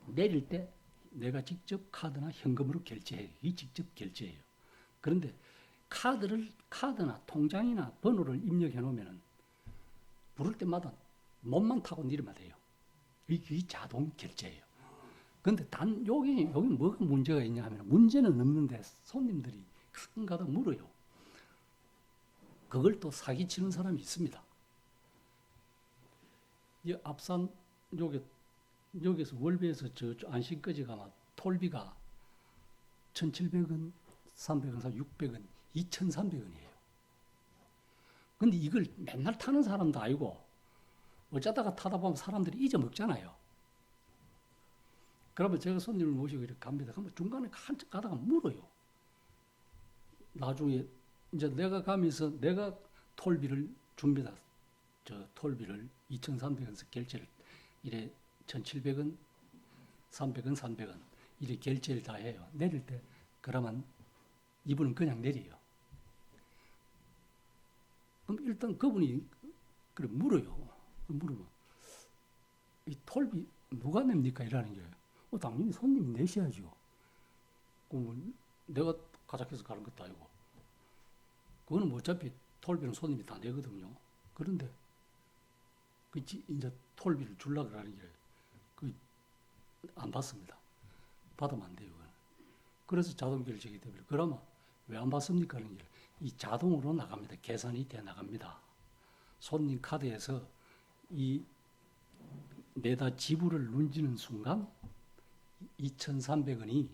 Speaker 1: 내릴 때 내가 직접 카드나 현금으로 결제해요. 이 직접 결제예요. 그런데 카드나 통장이나 번호를 입력해 놓으면은 부를 때마다 몸만 타고 내리면 돼요. 이게 자동 결제예요. 근데 여기 뭐가 문제가 있냐 하면 문제는 없는데 손님들이 가끔가다 물어요. 그걸 또 사기치는 사람이 있습니다. 이 앞산 여기서 월배에서 저 안심까지 가면 톨비가 1,700원, 300원, 600원, 2,300원이에요. 근데 이걸 맨날 타는 사람도 아니고 어쩌다가 타다 보면 사람들이 잊어먹잖아요. 그러면 제가 손님을 모시고 이렇게 갑니다. 그러면 중간에 한참 가다가 물어요. 나중에 이제 내가 가면서 내가 톨비를 줍니다. 저 톨비를 2,300원에서 결제를 이래 1,700원, 300원, 300원 이래 결제를 다 해요. 내릴 때 그러면 이분은 그냥 내려요. 그럼 일단 그분이 그래 물어요. 물으면 이 톨비 누가 냅니까? 이라는 거예요. 당연히 손님이 내셔야죠. 그럼 내가 가작해서 가는 것도 아니고. 그거는 뭐 어차피 톨비는 손님이 다 내거든요. 그런데 이제 톨비를 주려고 하는 게 안 받습니다. 받으면 안 돼요. 그래서 자동 결제기 때문에 그러면 왜 안 받습니까? 하는 게 이 자동으로 나갑니다. 계산이 돼 나갑니다. 손님 카드에서 이 내다 지불을 눌리는 순간 2,300원이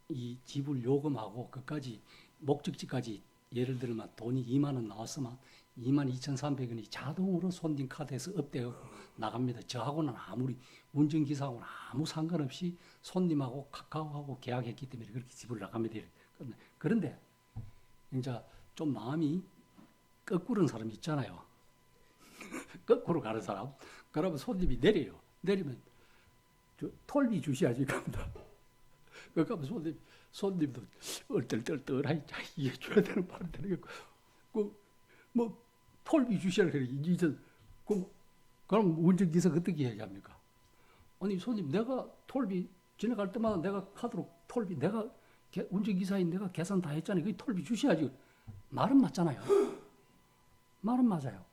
Speaker 1: 이 지불 요금하고 그까지 목적지까지 예를 들면 돈이 2만 원 나왔으면 22,300원이 자동으로 손님 카드에서 업되어 나갑니다. 저하고는 아무리 운전기사하고는 아무 상관없이 손님하고 카카오하고 계약했기 때문에 그렇게 지불을 나갑니다. 그런데 이제 좀 마음이 거꾸른 사람이 있잖아요. 거꾸로 가는 사람. 그러면 손님이 내려요. 내리면 톨비 주셔야지 갑니다. 그러니까 손님도 얼떨떨떨하니 이해 줘야 되는 말은 되는 거. 뭐 톨비 주셔야 그래. 이제 그럼 운전기사가 어떻게 해야 합니까? 아니 손님 내가 톨비 지나갈 때마다 내가 카드로 톨비 내가 운전기사인 내가 계산 다 했잖아요. 그 톨비 주셔야지. 말은 맞잖아요. 말은 맞아요.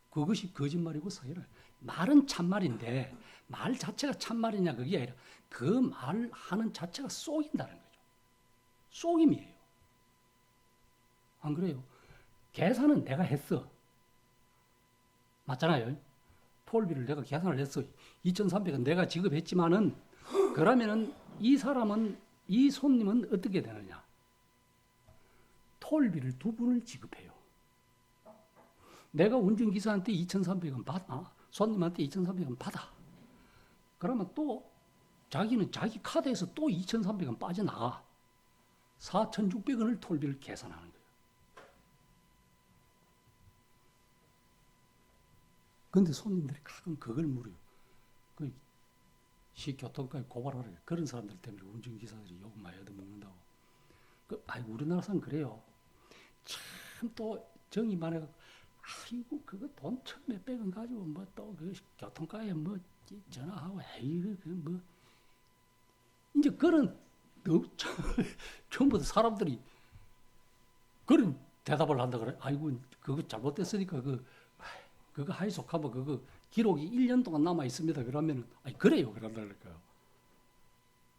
Speaker 1: 그것이 거짓말이고 사기를. 말은 참말인데 말 자체가 참말이냐 그게 아니라 그 말하는 자체가 속인다는 거죠. 속임이에요. 안 그래요? 계산은 내가 했어. 맞잖아요. 톨비를 내가 계산을 했어. 2,300원 내가 지급했지만은 그러면은 이 손님은 어떻게 되느냐? 톨비를 2분을 지급해요. 내가 운전기사한테 2,300원 받아. 손님한테 2,300원 받아. 그러면 또 자기는 자기 카드에서 또 2,300원 빠져나가. 4,600원을 톨비를 계산하는 거예요. 그런데 손님들이 가끔 그걸 물어요. 시교통까지 고발하래. 그런 사람들 때문에 운전기사들이 욕 많이 얻어먹는다고. 우리나라 사람 그래요. 참 또 정이 많아가 아이고 그거 돈 1,몇백원 가지고 뭐 또 그 교통가에 뭐 전화하고 에이 그 뭐 이제 그런 전부 다 사람들이 그런 대답을 한다 그래. 아이고 그거 잘못됐으니까 그거 하이속하면 그거 기록이 1년 동안 남아 있습니다. 그러면은 아니 그래요. 그런다니까요.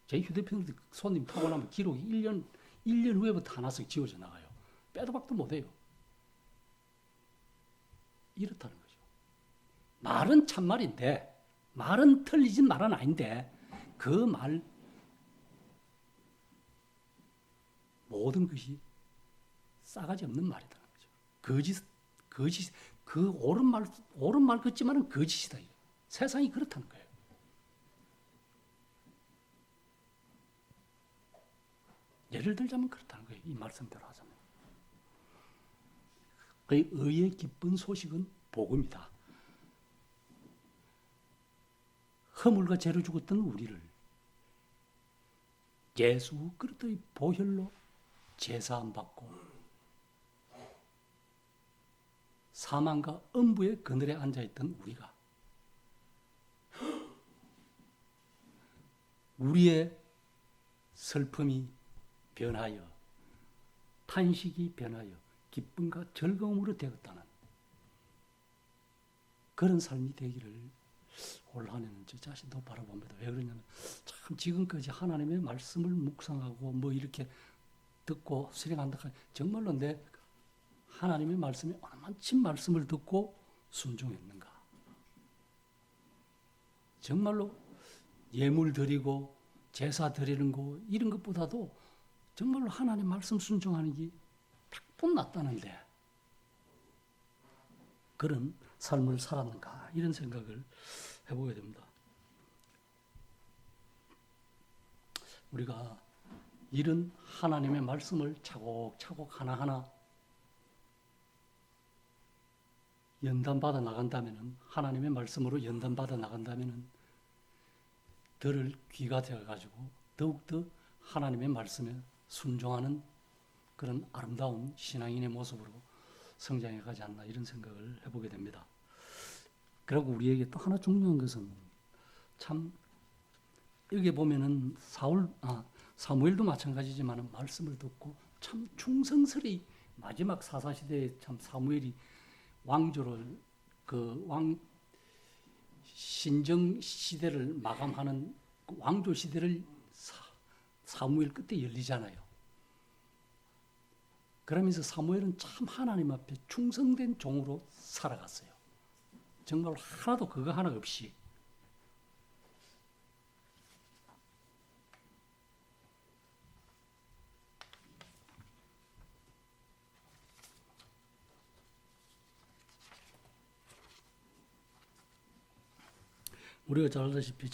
Speaker 1: 제 휴대폰도 손님 타고 나면 기록이 1년 후에부터 하나씩 지워져 나가요. 빼도 박도 못해요. 이렇다는 거죠. 말은 참말인데 말은 틀리진 말은 아닌데 그 말 모든 것이 싸가지 없는 말이라는 거죠. 거짓, 그 옳은 말 같지만은 거짓이다. 세상이 그렇다는 거예요. 예를 들자면 그렇다는 거예요. 이 말씀대로 하자면. 그 의의 기쁜 소식은 복음이다. 허물과 죄로 죽었던 우리를 예수 그리스도의 보혈로 제사함 받고 사망과 음부의 그늘에 앉아있던 우리가 우리의 슬픔이 변하여 탄식이 변하여 기쁨과 즐거움으로 되었다는 그런 삶이 되기를 올 한해는 저 자신도 바라봅니다. 왜 그러냐면 참 지금까지 하나님의 말씀을 묵상하고 뭐 이렇게 듣고 수행한다. 정말로 내 하나님의 말씀에 얼마큼 말씀을 듣고 순종했는가. 정말로 예물 드리고 제사 드리는 거 이런 것보다도 정말로 하나님 말씀 순종하는 게 100번 낫다는데 그런 삶을 살았는가 이런 생각을 해보게 됩니다. 우리가 이런 하나님의 말씀을 차곡차곡 하나하나 연단받아 나간다면 하나님의 말씀으로 연단받아 나간다면 들을 귀가 되어가지고 더욱더 하나님의 말씀에 순종하는 그런 아름다운 신앙인의 모습으로 성장해 가지 않나 이런 생각을 해보게 됩니다. 그리고 우리에게 또 하나 중요한 것은 참 여기 보면은 사무엘도 마찬가지지만 말씀을 듣고 참 충성스레 마지막 사사시대에 참 사무엘이 왕조를 신정 시대를 마감하는 왕조 시대를 사무엘 끝에 열리잖아요. 그러면서 사무엘은 참 하나님 앞에 충성된 종으로 살아갔어요. 정말 하나도 그거 하나 없이. 우리가 잘 알다시피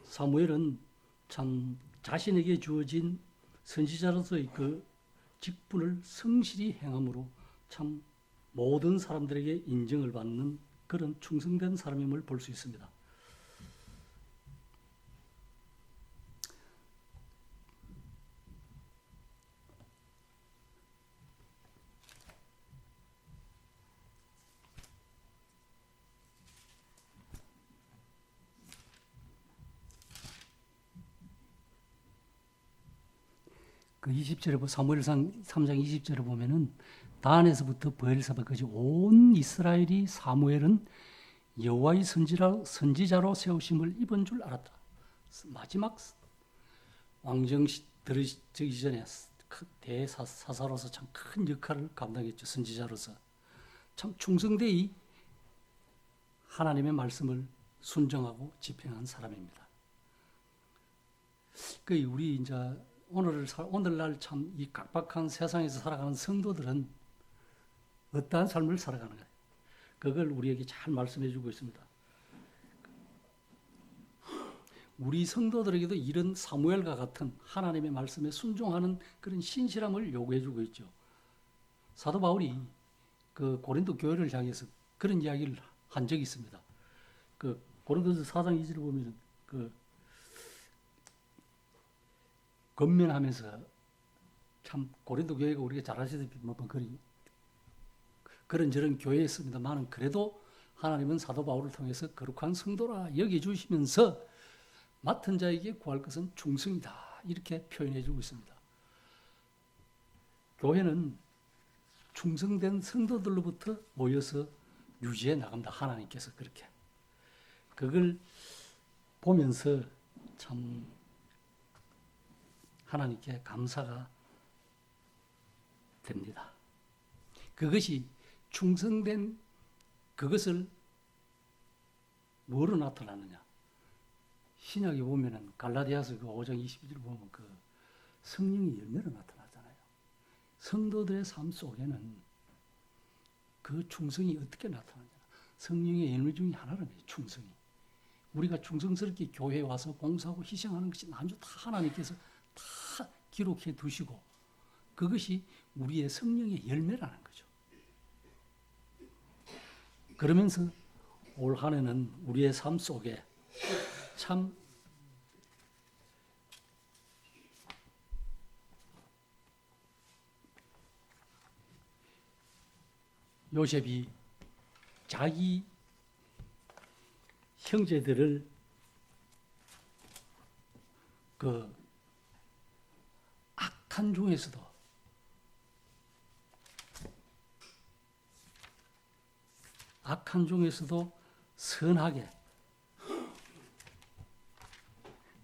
Speaker 1: 사무엘은 참 자신에게 주어진 선지자로서의 그 직분을 성실히 행함으로 참 모든 사람들에게 인정을 받는 그런 충성된 사람임을 볼 수 있습니다. 그 20절에 사무엘상 3장 20절에 보면은 단에서부터 브엘사바까지 온 이스라엘이 사무엘은 여호와의 선지자로 세우심을 입은 줄 알았다. 마지막 왕정 들어지기 전에 대사사로서 참 큰 역할을 감당했죠. 선지자로서 참 충성되이 하나님의 말씀을 순종하고 집행한 사람입니다. 그 우리 이제 오늘날 참 이 각박한 세상에서 살아가는 성도들은 어떠한 삶을 살아가는가? 그걸 우리에게 잘 말씀해 주고 있습니다. 우리 성도들에게도 이런 사무엘과 같은 하나님의 말씀에 순종하는 그런 신실함을 요구해 주고 있죠. 사도 바울이 그 고린도 교회를 향해서 그런 이야기를 한 적이 있습니다. 그 고린도서 4장 2절을 보면은 권면하면서 참 고린도 교회가 우리가 잘 아시다시피 그런저런 교회였습니다만 그래도 하나님은 사도 바울을 통해서 거룩한 성도라 여겨주시면서 맡은 자에게 구할 것은 충성이다. 이렇게 표현해 주고 있습니다. 교회는 충성된 성도들로부터 모여서 유지해 나간다. 하나님께서 그렇게. 그걸 보면서 참 하나님께 감사가 됩니다. 그것이 충성된 그것을 뭐로 나타나느냐? 신약에 보면은 갈라디아서 그 5장 22절 보면 그 성령의 열매로 나타나잖아요. 성도들의 삶 속에는 그 충성이 어떻게 나타나냐? 성령의 열매 중에 하나라며 충성이. 우리가 충성스럽게 교회에 와서 봉사하고 희생하는 것이 아주 다 하나님께서 다 기록해 두시고 그것이 우리의 성령의 열매라는 거죠. 그러면서 올 한 해는 우리의 삶 속에 참 요셉이 자기 형제들을 그 악한 중에서도 선하게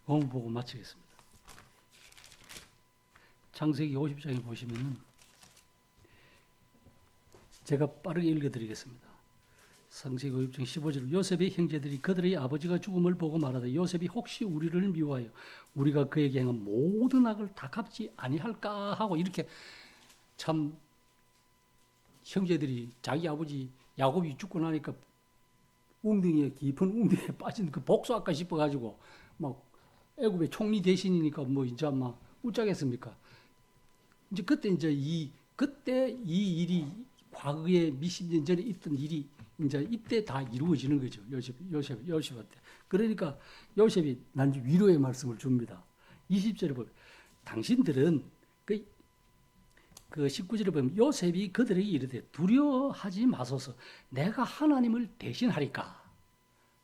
Speaker 1: 공부보고 마치겠습니다. 창세기 50장에 보시면은 제가 빠르게 읽어드리겠습니다. 창세기 50장 15절 요셉의 형제들이 그들의 아버지가 죽음을 보고 말하되 요셉이 혹시 우리를 미워하여 우리가 그에게 행한 모든 악을 다 갚지 아니할까 하고 이렇게 참 형제들이 자기 아버지 야곱이 죽고 나니까 깊은 웅덩이에 빠진 그 복수할까 싶어가지고 막 애굽의 총리 대신이니까 뭐 이제 막 웃자겠습니까? 이제 그때 이 일이 과거에 몇십 년 전에 있던 일이 이제 이때 다 이루어지는 거죠. 요셉한테. 그러니까 요셉이 난지 위로의 말씀을 줍니다. 20절에 보면 당신들은 그 19절에 보면 요셉이 그들에게 이르되 두려워하지 마소서 내가 하나님을 대신하리까.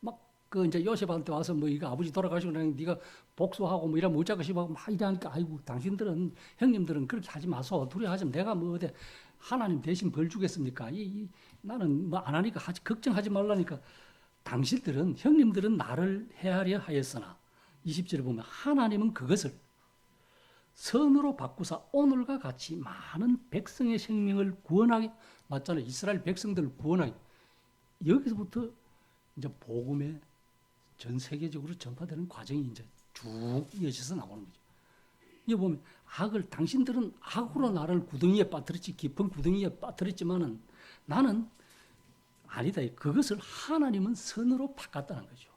Speaker 1: 막 그 이제 요셉한테 와서 뭐 이거 아버지 돌아가시고 나니 네가 복수하고 뭐 이러면 어쩌고 싶어 막 이러니까 아이고 당신들은 형님들은 그렇게 하지 마소. 두려워하지 마. 내가 뭐 어디 하나님 대신 벌 주겠습니까? 나는 뭐 안 하니까 걱정하지 말라니까. 당신들은 형님들은 나를 헤아려 하였으나 20절에 보면 하나님은 그것을 선으로 바꾸사 오늘과 같이 많은 백성의 생명을 구원하게 맞잖아요. 이스라엘 백성들을 구원하게 여기서부터 이제 복음의 전 세계적으로 전파되는 과정이 이제 쭉 이어져서 나오는 거죠. 이 보면 당신들은 악으로 나를 구덩이에 빠뜨렸지 깊은 구덩이에 빠뜨렸지만은 나는 아니다. 그것을 하나님은 선으로 바꿨다는 거죠.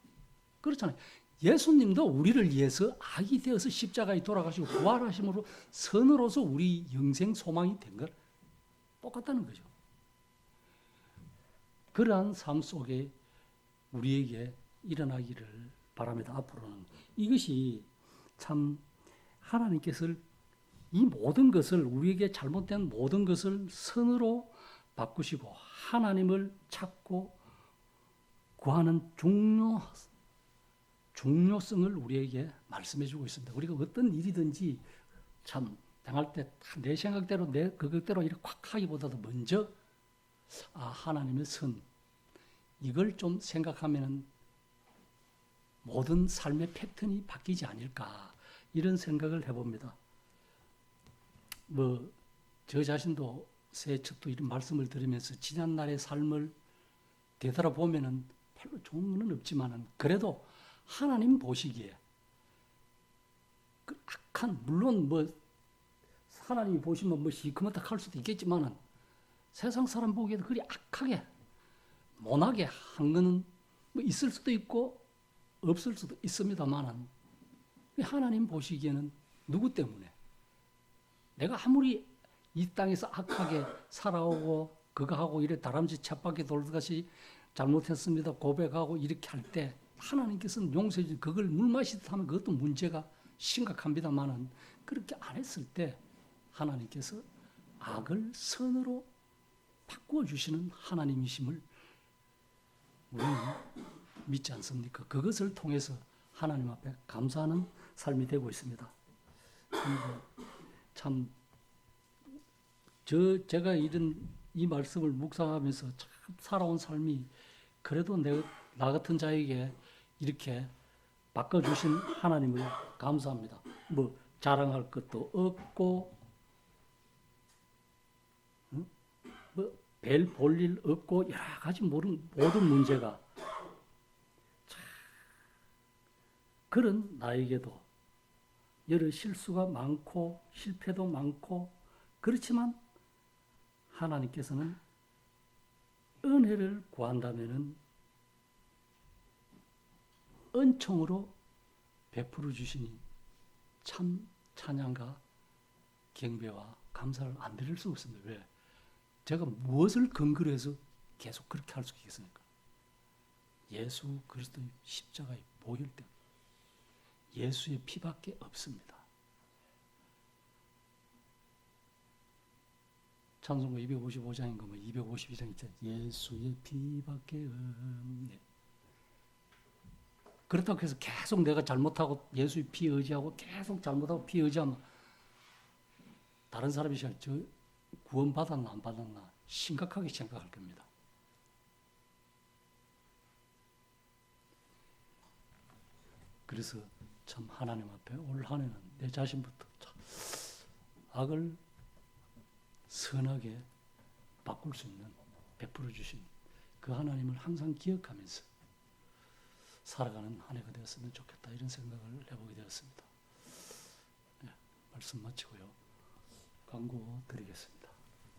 Speaker 1: 그렇잖아요. 예수님도 우리를 위해서 악이 되어서 십자가에 돌아가시고 부활하심으로 선으로서 우리 영생 소망이 된 것 똑같다는 거죠. 그러한 삶 속에 우리에게 일어나기를 바랍니다. 앞으로는 이것이 참 하나님께서 이 모든 것을 우리에게 잘못된 모든 것을 선으로 바꾸시고 하나님을 찾고 구하는 중요성을 우리에게 말씀해 주고 있습니다. 우리가 어떤 일이든지 참 당할 때 내 생각대로 그것대로 이렇게 콱 하기보다도 먼저 하나님의 선 이걸 좀 생각하면은 모든 삶의 패턴이 바뀌지 않을까 이런 생각을 해봅니다. 뭐 저 자신도 새해 첫도 이런 말씀을 들으면서 지난 날의 삶을 되돌아보면은 별로 좋은 건 없지만은 그래도 하나님 보시기에 그 악한 물론 뭐 하나님이 보시면 뭐 시커멓다 할 수도 있겠지만은 세상 사람 보기에도 그리 악하게 못하게 한 거는 뭐 있을 수도 있고 없을 수도 있습니다만은 하나님 보시기에는 누구 때문에 내가 아무리 이 땅에서 악하게 살아오고 그거 하고 이래 다람쥐 쳇바퀴 돌듯이 잘못했습니다 고백하고 이렇게 할 때 하나님께서는 용서해 주신 그걸 물 마시듯 하면 그것도 문제가 심각합니다만은 그렇게 안 했을 때 하나님께서 악을 선으로 바꾸어 주시는 하나님이심을 우리는 믿지 않습니까? 그것을 통해서 하나님 앞에 감사하는 삶이 되고 있습니다. 참, 제가 이 말씀을 묵상하면서 참 살아온 삶이 그래도 나 같은 자에게 이렇게 바꿔주신 하나님을 감사합니다. 뭐 자랑할 것도 없고, 별 볼 일 없고, 여러 가지 모든 문제가 그런 나에게도 여러 실수가 많고 실패도 많고 그렇지만 하나님께서는 은혜를 구한다면은 은총으로 베풀어 주시니 참 찬양과 경배와 감사를 안 드릴 수 없습니다. 왜? 제가 무엇을 근거로 해서 계속 그렇게 할 수 있겠습니까? 예수 그리스도의 십자가의 보혈 때문에 예수의 피밖에 없습니다. 찬송가 255장인가 뭐 252장 있잖아요. 예수의 피밖에 없네. 그렇다고 해서 계속 내가 잘못하고 예수의 피 의지하고 계속 잘못하고 피 의지하면 다른 사람이 저 구원 받았나 안 받았나 심각하게 생각할 겁니다. 그래서 참 하나님 앞에 올 한 해는 내 자신부터 참 악을 선하게 바꿀 수 있는 베풀어 주신 그 하나님을 항상 기억하면서 살아가는 한 해가 되었으면 좋겠다 이런 생각을 해보게 되었습니다. 네, 말씀 마치고요. 광고 드리겠습니다.